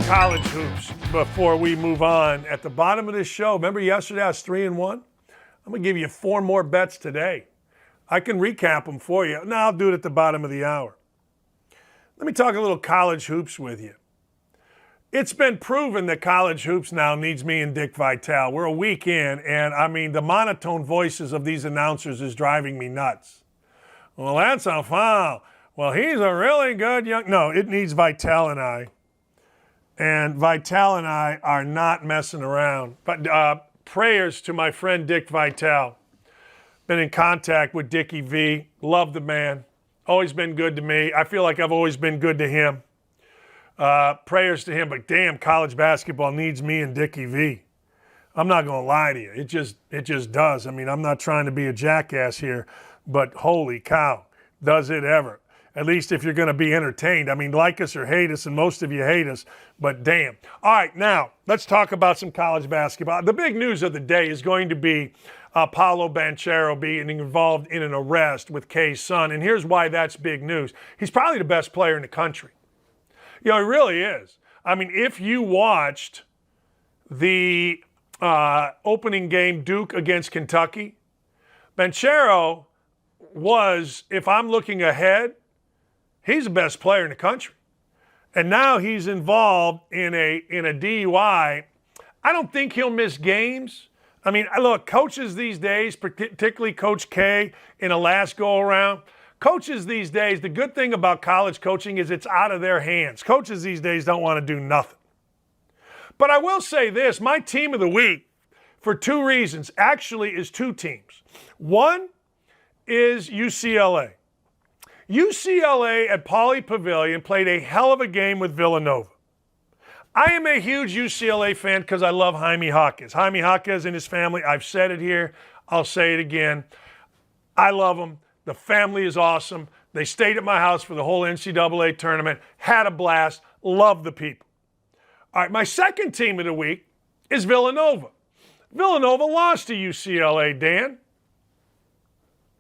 college hoops before we move on. At the bottom of this show, remember yesterday I was 3-1? I'm going to give you 4 more bets today. I can recap them for you. No, I'll do it at the bottom of the hour. Let me talk a little college hoops with you. It's been proven that college hoops now needs me and Dick Vitale. We're a week in, and I mean, the monotone voices of these announcers is driving me nuts. Well, that's a foul. Well, he's a really good young... No, it needs Vitale and I. And Vitale and I are not messing around. But prayers to my friend Dick Vitale. Been in contact with Dickie V. Love the man. Always been good to me. I feel like I've always been good to him. Prayers to him, but damn, college basketball needs me and Dickie V. I'm not going to lie to you. It just does. I mean, I'm not trying to be a jackass here, but holy cow, does it ever. At least if you're going to be entertained. I mean, like us or hate us, and most of you hate us, but damn. All right, now, let's talk about some college basketball. The big news of the day is going to be Paolo Banchero being involved in an arrest with Kay's son, and here's why that's big news. He's probably the best player in the country. You know, he really is. I mean, if you watched the opening game, Duke against Kentucky, Banchero was, if I'm looking ahead, he's the best player in the country. And now he's involved in a DUI. I don't think he'll miss games. I mean, look, coaches these days, particularly Coach K in a last go-around, coaches these days, the good thing about college coaching is it's out of their hands. Coaches these days don't want to do nothing. But I will say this, my team of the week, for 2 reasons, actually is 2 teams. One is UCLA. UCLA at Pauley Pavilion played a hell of a game with Villanova. I am a huge UCLA fan because I love Jaime Jaquez. Jaime Jaquez and his family, I've said it here, I'll say it again. I love them. The family is awesome. They stayed at my house for the whole NCAA tournament, had a blast, love the people. All right, my second team of the week is Villanova. Villanova lost to UCLA, Dan.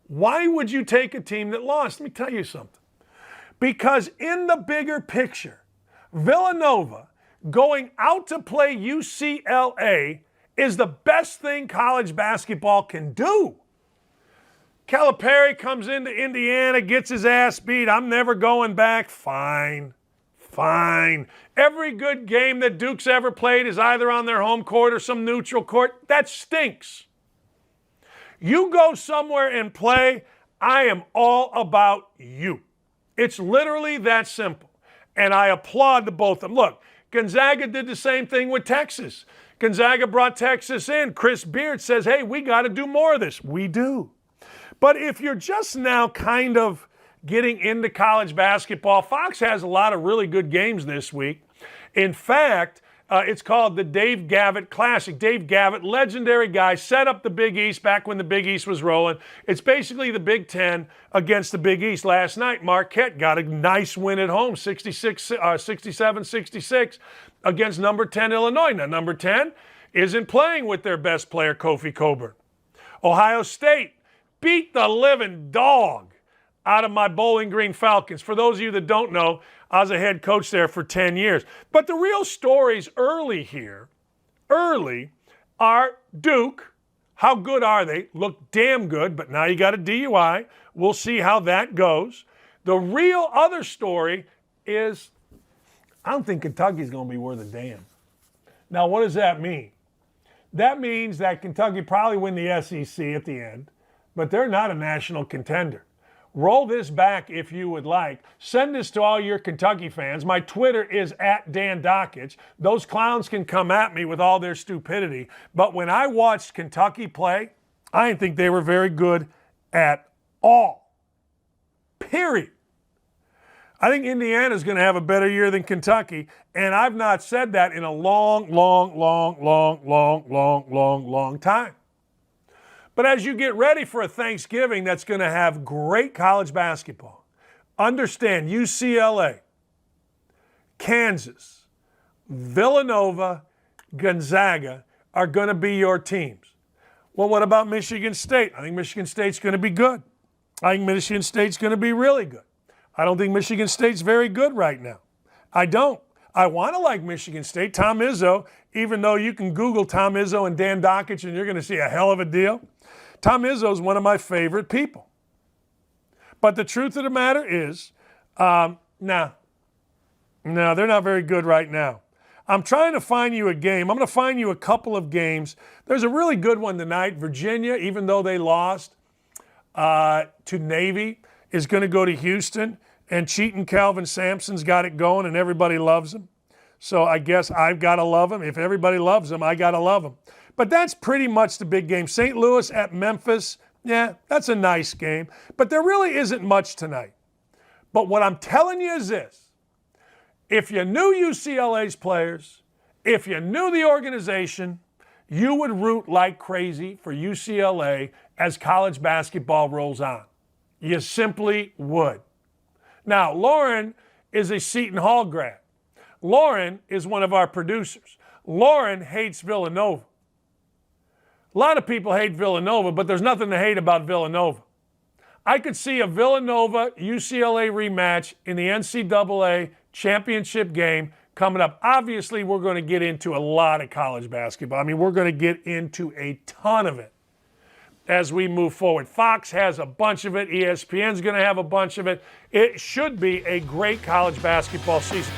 Why would you take a team that lost? Let me tell you something. Because in the bigger picture, Villanova going out to play UCLA is the best thing college basketball can do. Calipari comes into Indiana, gets his ass beat. I'm never going back. Fine. Every good game that Duke's ever played is either on their home court or some neutral court. That stinks. You go somewhere and play, I am all about you. It's literally that simple. And I applaud the both of them. Look, Gonzaga did the same thing with Texas. Gonzaga brought Texas in. Chris Beard says, hey, we got to do more of this. We do. But if you're just now kind of getting into college basketball, Fox has a lot of really good games this week. In fact, it's called the Dave Gavitt Classic. Dave Gavitt, legendary guy, set up the Big East back when the Big East was rolling. It's basically the Big Ten against the Big East. Last night, Marquette got a nice win at home, 67-66 against number 10 Illinois. Now, number 10 isn't playing with their best player, Kofi Cockburn. Ohio State beat the living dog out of my Bowling Green Falcons. For those of you that don't know, I was a head coach there for 10 years. But the real stories early are Duke. How good are they? Look damn good, but now you got a DUI. We'll see how that goes. The real other story is I don't think Kentucky's going to be worth a damn. Now, what does that mean? That means that Kentucky probably win the SEC at the end, but they're not a national contender. Roll this back if you would like. Send this to all your Kentucky fans. My Twitter is at Dan Dakich. Those clowns can come at me with all their stupidity. But when I watched Kentucky play, I didn't think they were very good at all. Period. I think Indiana's going to have a better year than Kentucky, and I've not said that in a long time. But as you get ready for a Thanksgiving that's going to have great college basketball, understand UCLA, Kansas, Villanova, Gonzaga are going to be your teams. Well, what about Michigan State? I think Michigan State's going to be good. I think Michigan State's going to be really good. I don't think Michigan State's very good right now. I don't. I want to like Michigan State. Tom Izzo, even though you can Google Tom Izzo and Dan Dakich and you're going to see a hell of a deal. Tom Izzo is one of my favorite people. But the truth of the matter is, no, they're not very good right now. I'm trying to find you a game. I'm going to find you a couple of games. There's a really good one tonight. Virginia, even though they lost to Navy, is going to go to Houston. And cheating Calvin Sampson's got it going, and everybody loves him. So I guess I've got to love him. If everybody loves him, I got to love him. But that's pretty much the big game. St. Louis at Memphis, yeah, that's a nice game. But there really isn't much tonight. But what I'm telling you is this. If you knew UCLA's players, if you knew the organization, you would root like crazy for UCLA as college basketball rolls on. You simply would. Now, Lauren is a Seton Hall grad. Lauren is one of our producers. Lauren hates Villanova. A lot of people hate Villanova, but there's nothing to hate about Villanova. I could see a Villanova-UCLA rematch in the NCAA championship game coming up. Obviously, we're going to get into a lot of college basketball. I mean, we're going to get into a ton of it as we move forward. Fox has a bunch of it. ESPN's going to have a bunch of it. It should be a great college basketball season.